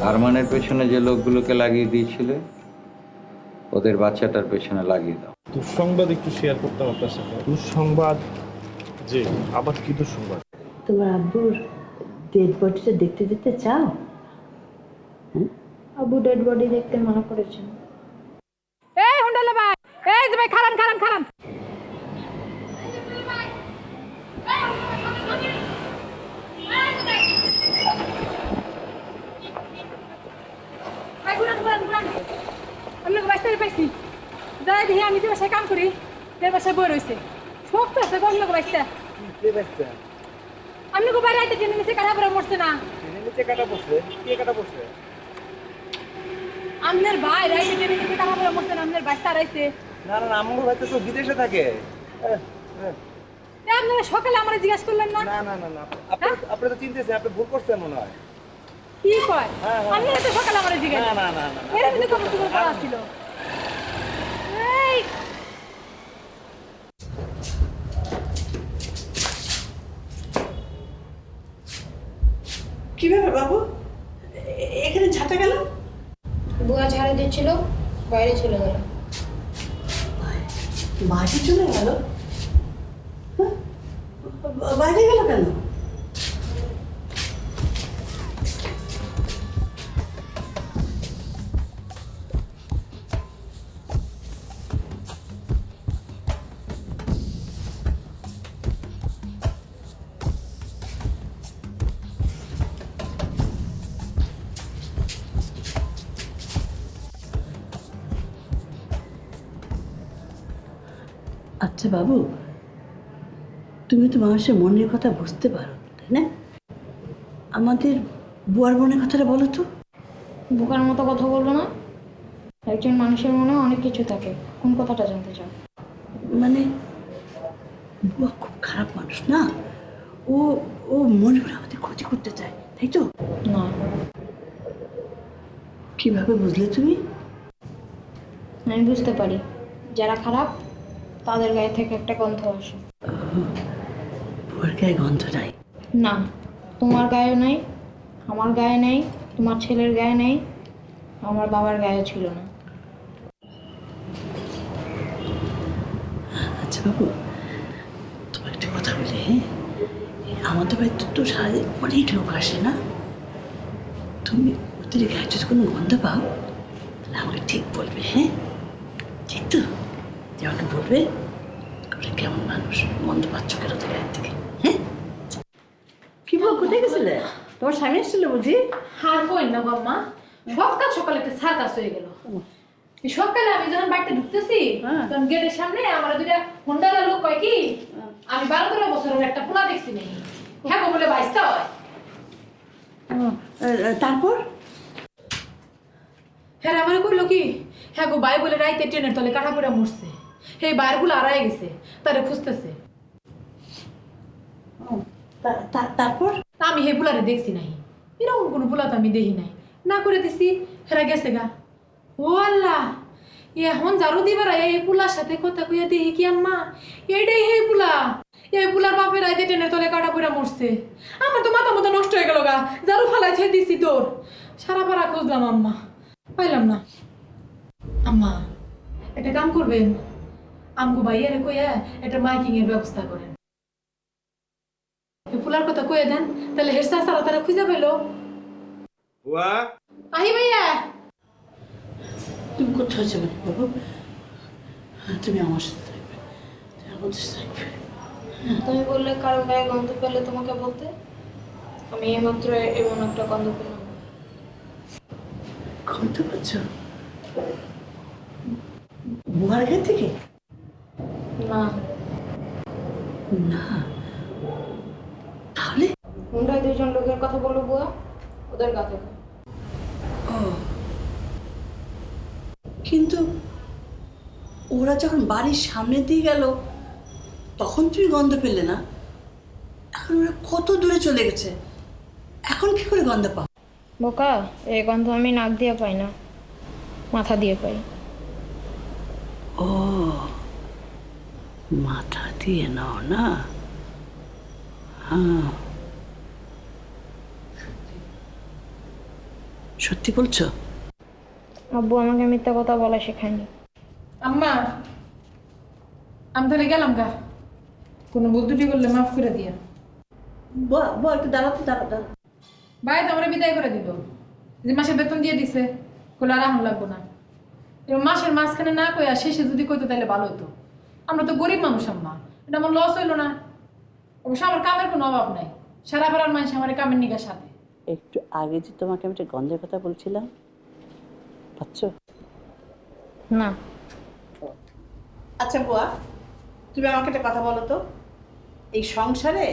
আরমানের পেছনে যে লোকগুলোকে লাগিয়ে দিয়েছিলে ওদের বাচ্চাটার পেছনে লাগিয়ে দাও। দুঃসংবাদ একটু শেয়ার করতাম আপনার সাথে। দুঃসংবাদ? যে আবার কি দুঃসংবাদ? তোমার আব্বুর ডেড বডিটা দেখতে যেতে চাও? আব্বু ডেড বডি দেখতে মানা করেছেন। এই হুন্ডালা ভাই, এই যে ভাই খারান খারান খারান। আমি বাসতে পাইছি, যাই দেখি আমি যে বাসায় কাম করি সে বাসায় বই রয়েছে, শক্ত আছে গো লোক বাসতে। আমি গো বাইরে আইতে ট্রেনের নিচে কাটা পড়ে মরছে না। ট্রেনের নিচে কাটা পড়ছে? কে কাটা পড়ছে? আমনের ভাই রাইতে ট্রেনের নিচে কাটা পড়ে মরছে না, আমনের বাসটা রাইছে। না না, আমার ভাই তো বিদেশে থাকে। আপনারা সকালে আমরা জিজ্ঞাসা করলেন না? না না না না, আপনি তো চিনতেছেন, আপনি ভুল করছেন মনে হয়। কি কয়? আপনারা তো সকালে আমরা জিজ্ঞাসা। না না না না, এর মধ্যে কত কিছু করা ছিল। এই কিভাবে বাবু এখানে ঝাঁটা গেল? বুয়া ঝাড়ু দিচ্ছিল, বাইরে চলে গেল। বাইরে চলে গেল? বাইরে গেল কেন? আচ্ছা বাবু, তুমি তো মানুষের মনের কথা বুঝতে পারো, তাই না? আমাদের বুয়ার মনের কথাটা বলো তো। বোকার মতো কথা বলবো না। একজন মানুষের মনে অনেক কিছু থাকে, কোন কথাটা জানতে চাও? মানে বুয়া খুব খারাপ মানুষ না, ও ও মনে করে আমাদের ক্ষতি করতে চায়, তাই তো? না। কিভাবে বুঝলে তুমি? আমি বুঝতে পারি, যারা খারাপ তাদের গায়ে থেকে একটা গন্ধ আসে। বুয়ার গায়ে গন্ধ নাই? না, তোমার গায়ে নাই, আমার গায়ে নেই, তোমার ছেলের গায়ে নেই, আমার বাবার গায়ে ছিল না। আচ্ছা বাবু, তোমার একটা কথা বলি, হ্যাঁ? আমাদের বাড়িতে তো সারাদিন অনেক লোক আসে না? তুমি ওদের গায়ে যদি কোনো গন্ধ পাও তাহলে আমাকে ঠিক বলবে, হ্যাঁ? ঠিক তো? আমাকে বলবে ওরা কেমন মানুষ, গন্ধ পাচ্ছ কেন ওদের গায়ের থেকে, হ্যাঁ? কি বল, কোথায় গেছিলে? তোমার স্বামী এসেছিল বুঝি? আর কই না বাম্মা, সকাল সকালে একটা সার্কাস হয়ে গেল। সকালে আমি যখন বাড়িতে ঢুকতেছি তখন গেটের সামনে আমার দুইটা হুন্ডালা লোক কয় কি আমি 12-13 বছরের একটা পোলা দেখছি নাই। হ্যাঁ গো বলে বাইসটা হয়। তারপর হ্যাঁ আমার কইলো কি, হ্যাঁ গো বাই বলে রাইতে ট্রেনের তলে কাটা পড়ে মরছে, এই বাইরগুলো আড়াই গেছে, তারে খুঁজতেছে। তারপর আমি হে বুলারে দেখছি নাই, এরকম কোনো বুলা তো আমি দেখি নাই, না করে দিছি হেরা গেছে গা। ও আল্লাহ, এখন জারু দিবার এই পুলার সাথে কথা কইয়া দেখি কি আম্মা এইটাই হে পুলা, এই পুলার বাপের রাইতে ট্রেনের তলে কাটা পড়ে মরছে। আমার তো মাথা মতো নষ্ট হয়ে গেল গা, জারু ফালাই ছেড়ে দিছি তোর, সারা পাড়া খুঁজলাম আম্মা, পাইলাম না। আম্মা একটা কাম করবেন, আমগো ভাইয়ারে কইয়া একটা মাইকিং এর ব্যবস্থা করেন। এই পোলার কথা কইয়া দেন, তাহলে হের চাচারা তারা খুঁজে পেলো। বুয়া আহি ভাইয়া, তুমি কোথায় যাবে বাবু? তুমি আমার সাথে থাকবে, তুমি আমাদের সাথে থাকবে। তুমি বললে কারো গায়ে গন্ধ পেলে তোমাকে বলতে, আমি এইমাত্র এমন একটা গন্ধ পেলাম। গন্ধ পাচ্ছ বুয়ার ঘর থেকে? না, না, তাহলে তোমরা দুজন লোকের কথা বলো বুয়া, ওদের গা থেকে। ও, কিন্তু ওরা যখন বাড়ির সামনে দিয়ে গেল তখন তুমি গন্ধ পেলে না? এখন ওরা কত দূরে চলে গেছে, এখন কি করে গন্ধ পাও? বোকা, এই গন্ধ আমি নাক দিয়ে পাই না, মাথা দিয়ে পাই। ও, মাথা দিয়ে নাও না? হ্যাঁ, সত্যি বলছো? আব্বু আমাকে মিথ্যা কথা বলা শেখায়নি। আম্মা আমি তাহলে গেলাম গা, কোনো ভুল ত্রুটি করলে মাফ করে দিয়া। একটু দাঁড়াতে দাঁড়া। ভাই তো আমরা বিদায় করে দিল, যে মাসের বেতন দিয়ে দিছে, কোলে আর আহন লাগবো না। এবার মাসের মাঝখানে না কইয়া শেষে যদি কইতো তাহলে ভালো হতো। আমরা তো গরিব মানুষ আম্মা, এটা আমার লস হইলো না। অবশ্য আমার কামের কোনো অভাব নাই, সারা পাড়ার মানুষ আমার কামের নিগার সাথে। একটু আগে যে তোমাকে আমি একটা গন্ধের কথা বলছিলাম, পাচ্ছ? না, আচ্ছা বুয়া, তুমি আমাকে একটা কথা বলো তো, এই সংসারে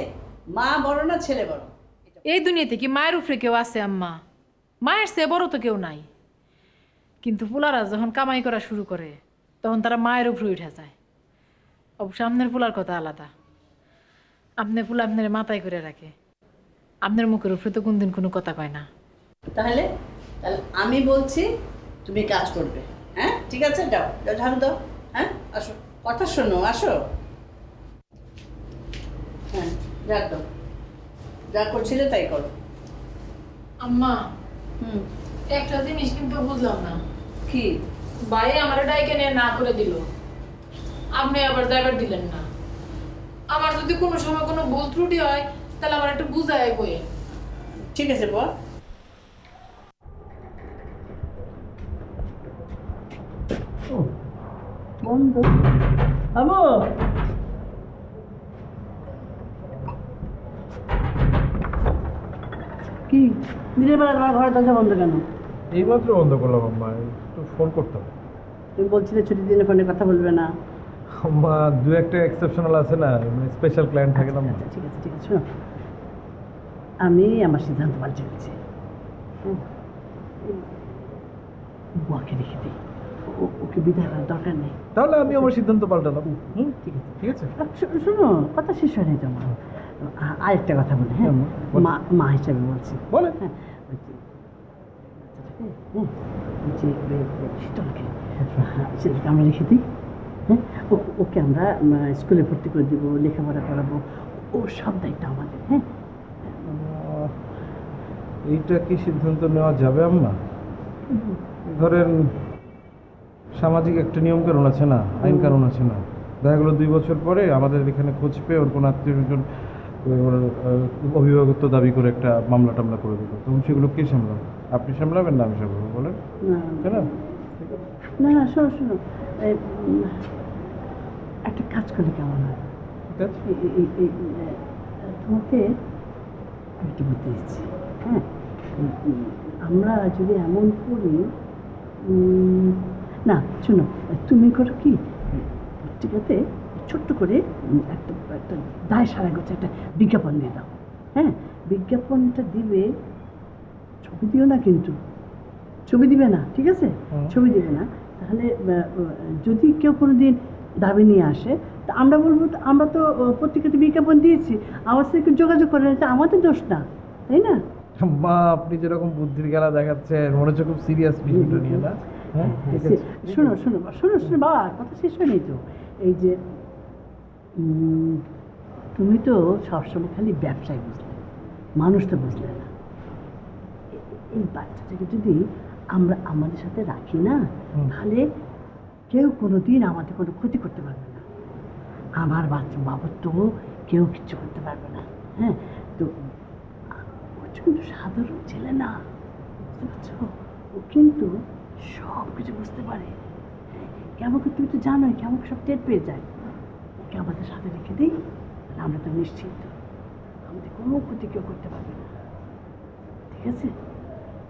মা বড় না ছেলে বড়? এই দুনিয়াতে কি মায়ের উপরে কেউ আছে আম্মা? মায়ের চেয়ে বড় তো কেউ নাই, কিন্তু পোলারা যখন কামাই করা শুরু করে তখন তারা মায়ের উপরে উঠে যায়। অবশ্য আপনার পোলার কথা আলাদা, আপনার পোলা আপনার মাথায় করে রাখে, আপনার মুখের উপরে তো কোনদিন কোনো কথা কয় না। তাহলে তাহলে আমি বলছি তুমি কাজ করবে, হ্যাঁ? ঠিক আছে, যাও যাও, ঝাড়ু দাও। হ্যাঁ, আসো, কথা শোনো, আসো। হ্যাঁ, ঝাড় দাও, যা করছিলে তাই করো। আম্মা হুম, একটা জিনিস কিন্তু বুঝলাম না, কি? ভাই আমার ডাইকে নিয়ে না করে দিল, আপনি আবার যাইবার দিলেন না। আমার যদি কোনো সময় কোনো ভুল ত্রুটি হয় তাহলে আমার একটু বুঝায় কইয়ে। ঠিক আছে বুয়া। বন্ধ বাবু, কি দিনের বেলা তোমার ঘরের দরজা বন্ধ কেন? এইমাত্র বন্ধ করলাম আম্মা, একটু ফোন করতাম। তুমি বলছিলে ছুটির দিনে ফোনে কথা বলবে না। আম্মা দু একটা এক্সেপশনাল আছে না, মানে স্পেশাল ক্লায়েন্ট থাকে না। আচ্ছা, ঠিক আছে ঠিক আছে, শোনো, আমি আমার সিদ্ধান্ত পাল্টে ফেলছি। বুয়াকে রেখে দিই, ওকে বিদায় করার দরকার নেই। তাহলে আমি আমার সিদ্ধান্ত পাল্টালাম। ঠিক আছে ঠিক আছে। শোনো, কথা শেষ হয়নি তো আমার। আরেকটা কথা বলি, হ্যাঁ, বলো। মা হিসাবে বলছি। বলে হ্যাঁ, শীতলকে শীতলকে আমরা রেখে দিই। হ্যাঁ, ওকে আমরা স্কুলে ভর্তি করে দিব, লেখাপড়া করাবো, ওর সব দায়িত্ব আমাদের। হ্যাঁ, এইটা কি সিদ্ধান্ত নেওয়া যাবে আম্মা? ধরেন সামাজিক একটা নিয়ম কানুন আছে না, আইন কানুন আছে না, দেখা গেলো 2 বছর পরে আমাদের এখানে খোঁজ পেয়ে ওর কোনো আত্মীয় স্বজন ওর অভিভাবকত্ব দাবি করে একটা মামলা টামলা করে দিল, তখন সেগুলো কে সামলাবে? আপনি সামলাবেন না আমি সামলাবো? বলেন, তাই না? না না, শোনো শোনো, একটা কাজ করলে কেমন হয়? ঠিক আছে। তোমাকে একটা বুদ্ধি দিচ্ছি। হ্যাঁ, আমরা যদি এমন করি, না শোনো, তুমি করো কি, পত্রিকাতে ছোট্ট করে একটা একটা দায় সারা গোছে একটা বিজ্ঞাপন দিয়ে দাও। হ্যাঁ, বিজ্ঞাপনটা দিবে, ছবি দিও না কিন্তু, ছবি দিবে না, ঠিক আছে? ছবি দিবে না, তাহলে যদি কেউ কোনো দিন দাবি নিয়ে আসে তা আমরা বলবো আমরা তো পত্রিকাতে বিজ্ঞাপন দিয়েছি, আমার সাথে যোগাযোগ করে, এটা আমাদের দোষ না, তাই না? মা আপনি যেরকম বুদ্ধির খেলা দেখাচ্ছেন, মনে হচ্ছে খুব সিরিয়াস বিষয়টা নিয়ে না? হ্যাঁ, ঠিক আছে। শোনো শোনো শোনো শোনো বাবা, কথা শেষ হয়নি তো। এই যে তুমি তো সবসময় খালি ব্যবসায় বুঝলে, মানুষ তো বুঝলে না। এই বাচ্চাটাকে যদি আমরা আমাদের সাথে রাখি না, তাহলে কেউ কোনো দিন আমাদের কোনো ক্ষতি করতে পারবে না। আমার বাচ্চা বাবুর তো কেউ কিচ্ছু করতে পারবে না। হ্যাঁ, তো ও কিন্তু সাধারণ ছেলে না, বুঝতে পারছো? ও কিন্তু সব কিছু বুঝতে পারে। কেমন তুমি তো জানোই কেমন সব টের পেয়ে যায়। ওকে আমাদের সাথে রেখে দিই, তাহলে আমরা তো নিশ্চিন্ত, আমাদের কোনো ক্ষতি কেউ করতে পারবে না। ঠিক আছে?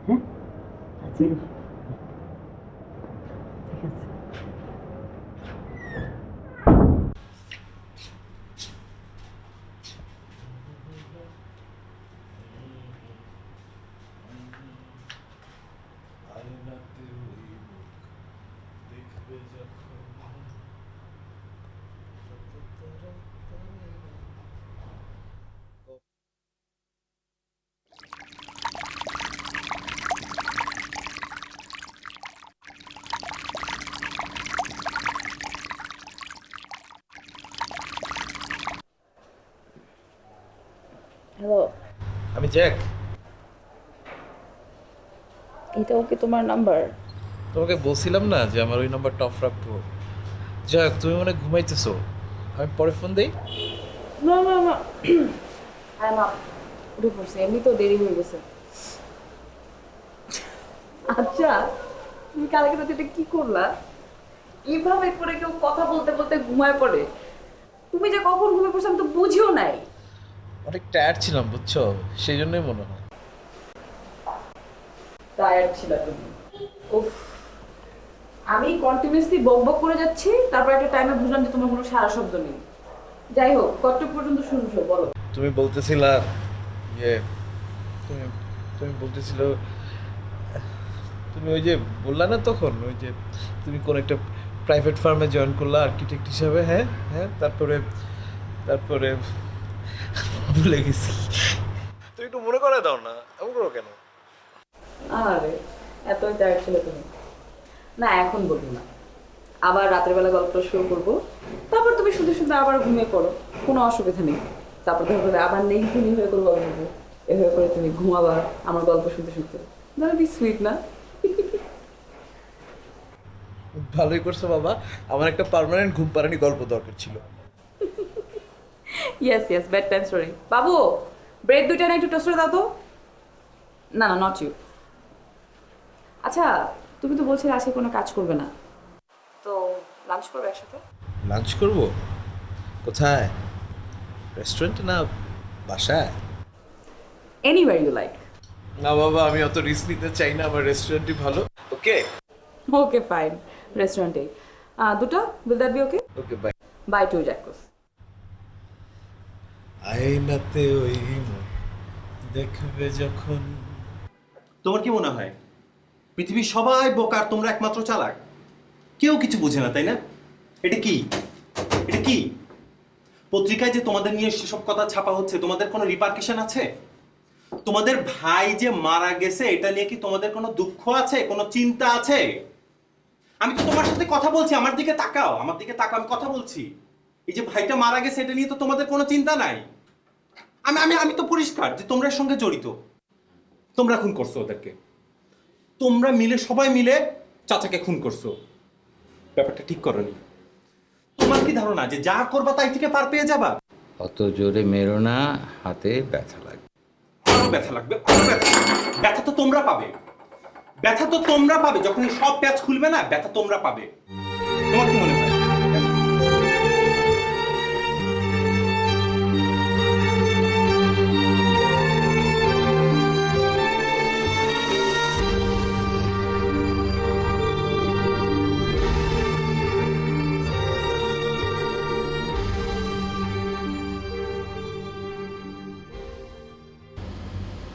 হ্যাঁ, আচ্ছা, ঠিক আছে। হ্যালো, আমি জ্যাক। এটাও কি তোমার নাম্বার? তোমাকে বলছিলাম না যে আমার ওই নাম্বারটা অফ রাখবো। যাক, তুমি মনে হয় ঘুমাইতেছো, আমি পরে ফোন দিই। না না না, হ্যাঁ না, উঠে পড়ছে, এমনি তো দেরি হয়ে গেছে। আচ্ছা, তুমি কালকে রাতে এটা কি করলা? এইভাবে করে কেউ কথা বলতে বলতে ঘুমায় পড়ে? তুমি যে কখন ঘুমিয়ে পড়ছো আমি তো বুঝিও নাই। অনেক টায়ার্ড ছিলাম বুঝছো, সেই জন্যই মনে হয়। টায়ার্ড ছিল তুমি? উফ, আমি কন্টিনিউয়াসলি বক বক করে যাচ্ছি, তারপর একটা টাইমে বুঝলাম যে তোমার কোনো সারা শব্দ নেই। যাই হোক, কতটুকু পর্যন্ত শুনছো বলো। তুমি বলতেছিলা ইয়ে, তুমি তুমি বলতেছিল, তুমি ওই যে বললা না তখন, ওই যে তুমি কোন একটা প্রাইভেট ফার্মে জয়েন করলা আর্কিটেক্ট হিসাবে। হ্যাঁ হ্যাঁ, তারপরে তারপরে ভুলে গেছি। তুমি একটু মনে করে দাও না, এমন করো কেন? আরে এতই টায়ার্ড ছিল তুমি? না এখন বলবো না, আবার রাতের বেলা গল্পটা শুরু করবো, তারপর তুমি শুধু শুধু আবার ঘুমিয়ে পড়ো, কোনো অসুবিধা নেই। তারপর দেখা যাবে আবার নেই তুমি হয়ে করে গল্প করবো, এভাবে করে তুমি ঘুমাবা আমার গল্প শুনতে শুনতে। দ্যাট বি সুইট না? ভালোই করছো বাবা, আমার একটা পার্মানেন্ট ঘুম পাড়ানি গল্প দরকার ছিল। Yes yes, bed time story. বাবু, ব্রেড দুইটা না একটু টোস্টার দাও তো। না না, নট ইউ। আচ্ছা, তুমি তো বলছিলে আজকে কোনো কাজ করবে না, তো লাঞ্চ করবে একসাথে? লাঞ্চ করব? কোথায়? রেস্টুরেন্টে না বাসায়? Anywhere you like. না বাবা, আমি অত রিস্ক নিতে চাই না, আমার রেস্টুরেন্টই ভালো। ওকে ওকে ফাইন, রেস্টুরেন্টে দুটো, will that be okay? Okay bye. Bye to Jacos. আয়নাতে ওই মুখ দেখবে যখন। তোমার কি মনে হয় পৃথিবীর সবাই বোকা, তোমরা একমাত্র চালাক? কেউ কিছু বুঝে না, তাই না? এটা কি, এটা কি পত্রিকায় যে তোমাদের নিয়ে সেসব কথা ছাপা হচ্ছে, তোমাদের কোনো রিপার্কেশন আছে? তোমাদের ভাই যে মারা গেছে এটা নিয়ে কি তোমাদের কোনো দুঃখ আছে, কোনো চিন্তা আছে? আমি তো তোমার সাথে কথা বলছি, আমার দিকে তাকাও, আমার দিকে তাকাও, আমি কথা বলছি। এই যে ভাইটা মারা গেছে এটা নিয়ে তো তোমাদের কোনো চিন্তা নাই। আমি আমি আমি তো পরিষ্কার যে তোমরা এর সঙ্গে জড়িত। তোমরা খুন করছো ওদেরকে, তোমরা মিলে, সবাই মিলে চাচাকে খুন করছো। ব্যাপারটা ঠিক করনি। তোমার কি ধারণা যে যা করবা তাই থেকে পার পেয়ে যাবা? অত জোরে মেরো না, হাতে ব্যথা লাগবে। আরো ব্যথা লাগবে, আরো ব্যথা। ব্যথা তো তোমরা পাবে, ব্যথা তো তোমরা পাবে। যখন এই সব প্যাচ খুলবে না, ব্যথা তোমরা পাবে। তোমার কি মনে হয়?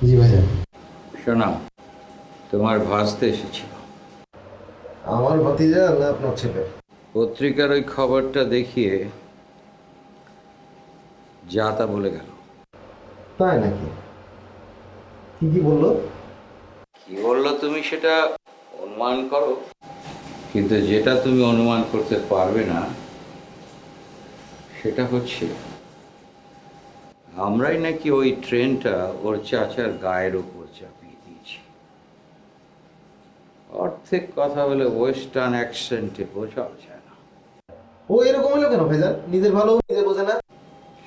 জি ভাইজান। শোনা, তোমার ভাসতে এসেছিল। আমার ভাতিজা না আপনার ছেলে? পত্রিকার ওই খবরটা দেখিয়ে যা তা বলে গেল। তাই নাকি? কি কি বললো? কি বললো তুমি সেটা অনুমান করো, কিন্তু যেটা তুমি অনুমান করতে পারবে না সেটা হচ্ছে আমরাই নাকি ওই ট্রেনটা ওর চাচার গায়ের ওপর চাপিয়ে দিয়েছি। অর্ধেক কথা বলে ওয়েস্টার্ন অ্যাকসেন্টে বোঝাও যায় না। ও এরকম হলো কেন ভাইজান? নিজের ভালো নিজে বোঝে না।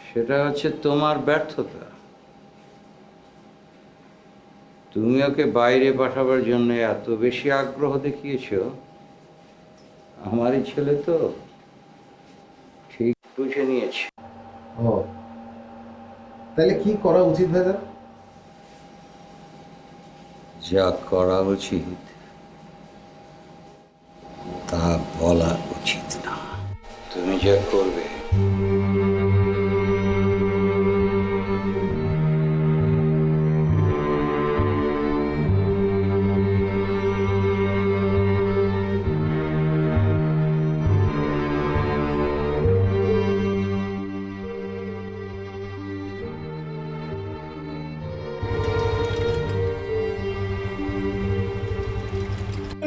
সেটা হচ্ছে তোমার ব্যর্থতা। তুমি ওকে বাইরে পাঠাবার জন্য এত বেশি আগ্রহ দেখিয়েছ, আমারই ছেলে তো ঠিক বুঝে নিয়েছে। ও তাহলে কি করা উচিত ভাইজান? যা করা উচিত তা বলা উচিত না। তুমি যা করবে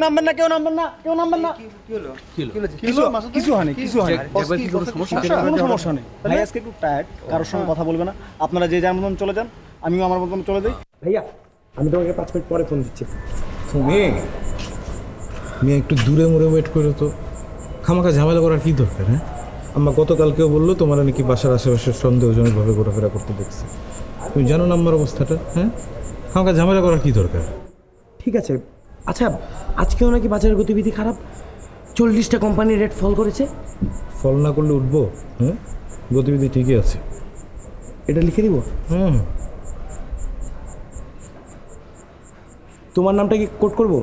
নামবেন না, কেউ নামবেন না, কেউ নামবেন না। কিছু হয়নি, কিছু হয়নি। কোনো সমস্যা নেই ভাই, আজকে একটু টায়ার্ড, কারোর সঙ্গে কথা বলবে না। আপনারা যে যার মতন চলে যান, আমিও আমার মতন চলে যাই। ভাইয়া আমি তোমাকে 5 মিনিট পরে ফোন দিচ্ছি। তুমি মেয়ে একটু দূরে মুড়ে ওয়েট করো তো, খামাখা ঝামেলা করার কি দরকার? হ্যাঁ, আম্মা গতকালকেও বললো তোমার নাকি বাসার আশেপাশে সন্দেহজনকভাবে ঘোরাফেরা করতে দেখছি। তুমি জানো না আম্মার অবস্থাটা? হ্যাঁ, খামাখা ঝামেলা করার কি দরকার? ঠিক আছে, আচ্ছা আজকেও নাকি বাজারের গতিবিধি খারাপ, 40টা কোম্পানি রেট ফল করেছে। ফল না করলে উঠবো? হ্যাঁ, গতিবিধি ঠিকই আছে। এটা লিখে দিব। হুম, তোমার নামটা কি কোট করব?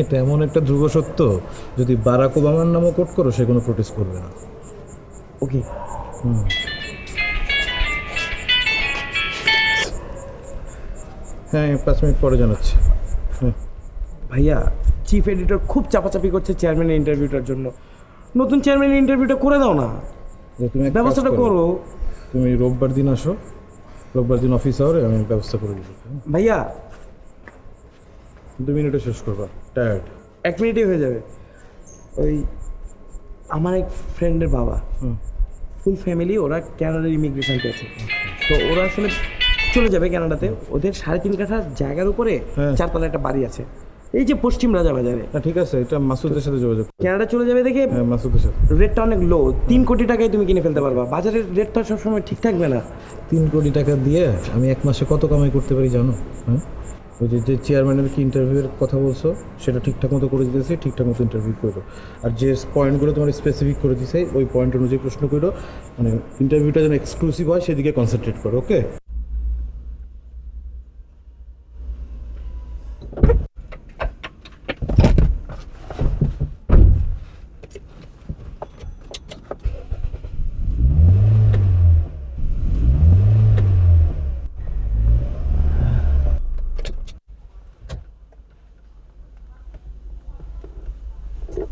এটা এমন একটা ধ্রুব সত্য, যদি বারাক ওবামার নামও কোট করো সে কোনো প্রোটেস্ট করবে না। ওকে। হ্যাঁ, 5 মিনিট পরে জানাচ্ছি। হ্যাঁ ভাইয়া চিফ এডিটর খুব চাপাচাপি করছে চেয়ারম্যানের ইন্টারভিউটার জন্য। নতুন চেয়ারম্যানের ইন্টারভিউটা করে দাও না, তুমি এক কাজ ব্যবস্থাটা করো। তুমি রোববার দিন আসো, রোববার দিন অফিস আওয়ারে আমি ব্যবস্থা করে দেবো। ভাইয়া 2 মিনিটে শেষ করবা, টায়ার্ড। 1 মিনিটেই হয়ে যাবে। ওই আমার এক ফ্রেন্ডের বাবা, ফুল ফ্যামিলি, ওরা ক্যানাডার ইমিগ্রেশনতে আছে। তো ওরা আসলে চলে যাবে কানাডাতে। ওদের 3.5 কাঠা জায়গার উপরে হ্যাঁ। 4 তলা একটা বাড়ি আছে, এই যে পশ্চিম রাজাবাজারে। না ঠিক আছে, এটা মাসুদের সাথে যোগাযোগ করো। কানাডা চলে যাবে দেখে হ্যাঁ, মাসুদের সাথে। রেটটা অনেক লো, 3 কোটি টাকায় তুমি কিনে ফেলতে পারবা। বাজারের রেটটা সবসময় ঠিক থাকবে না। 3 কোটি টাকা দিয়ে আমি 1 মাসে কত কামাই করতে পারি জানো? হ্যাঁ, ওই যে চেয়ারম্যানের কি ইন্টারভিউয়ের কথা বলছো সেটা ঠিকঠাক মতো করে দিতেছি, ঠিকঠাক মতো ইন্টারভিউ করো। আর যে পয়েন্টগুলো তোমার স্পেসিফিক করে দিছে ওই পয়েন্ট অনুযায়ী প্রশ্ন করো, মানে ইন্টারভিউটা যেন এক্সক্লুসিভ হয় সেদিকে কনসেন্ট্রেট করো। ওকে?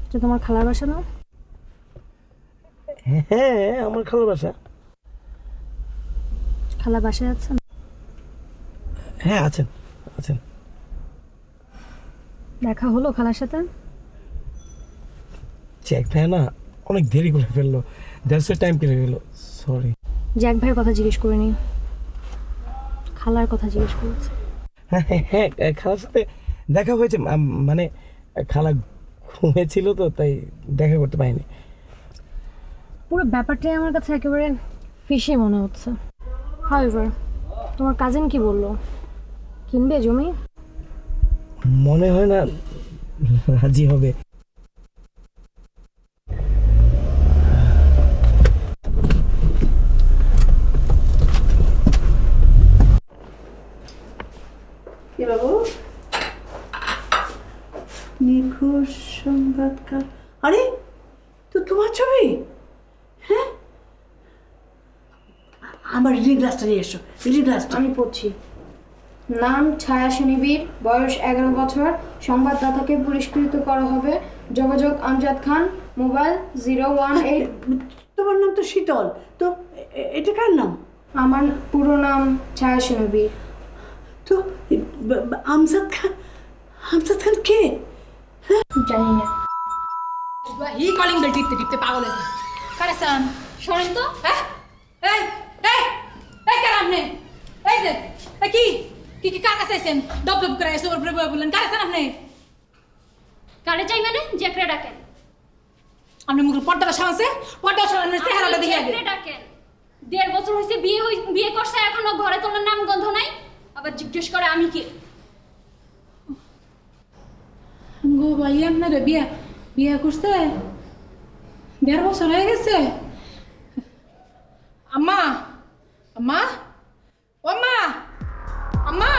এটা তোমার খালার বাসা না? হ্যাঁ, আমার খালার বাসা। খালা বাসায় আছেন? হ্যাঁ আছেন, আছেন। দেখা হলো খালার সাথে? চেকটা না অনেক দেরি করে ফেললো, দ্যাটস টাইম কেটে গেল, সরি। জ্যাক ভাইয়ের কথা জিজ্ঞেস করিনি, খালার কথা জিজ্ঞেস করেছে। হ্যাঁ হ্যাঁ, খালার সাথে দেখা হয়েছে, মানে খালা ঘুমিয়েছিল তো তাই দেখা করতে পারিনি। পুরো ব্যাপারটাই আমার কাছে একেবারে ফিশি মনে হচ্ছে। হাউএভার তোমার কাজিন কি বললো? কিনবে জমি? মনে হয় না রাজি হবে। কি বাবু, নিখোঁজ সংবাদকার? আরে তো তোমার ছবি? হ্যাঁ, আমার রিডিং গ্লাসটা নিয়ে এসো, রিডিং গ্লাসটা। আমি পড়ছি। নাম ছায়া সুনিবির, বয়স 11 বছর, সংবাদদাতাকে পুরস্কৃত করা হবে। যোগাযোগ আমজাদ খান, মোবাইল 018। তোমার নাম তো শীতল, তো এটা কার নাম? আমার পুরো নাম ছায়া সুনিবির। তো আমজাদ খান, আমজাদ খান কে? জানি না। ই কলিং বেল টিপতে টিপতে পাগল হয়ে যায়। কারেসান শোনেন তো? হ্যাঁ, এই এই এই কার আপনি? এই যে কি কি কি কার কাছে আছেন? দপ দপ করে এসে উপরে বললেন কারেসান আপনি? কারে চাই মানে জ্যাকরে ডাকেন। আপনি মুখের পর্দাটা সামছে, পর্দা সামনে চেহারাটা দেখে আগে। জ্যাকরে ডাকেন। 1.5 বছর হয়েছে বিয়ে করছে, এখনো ঘরে তোলার নাম গন্ধ নাই, আবার জিজ্ঞেস করে আমি কে। গো ভাই আপনারা বিয়ে করছে 1.5 বছর হয়ে গেছে। আম্মা, আম্মা, ও আম্মা, আম্মা।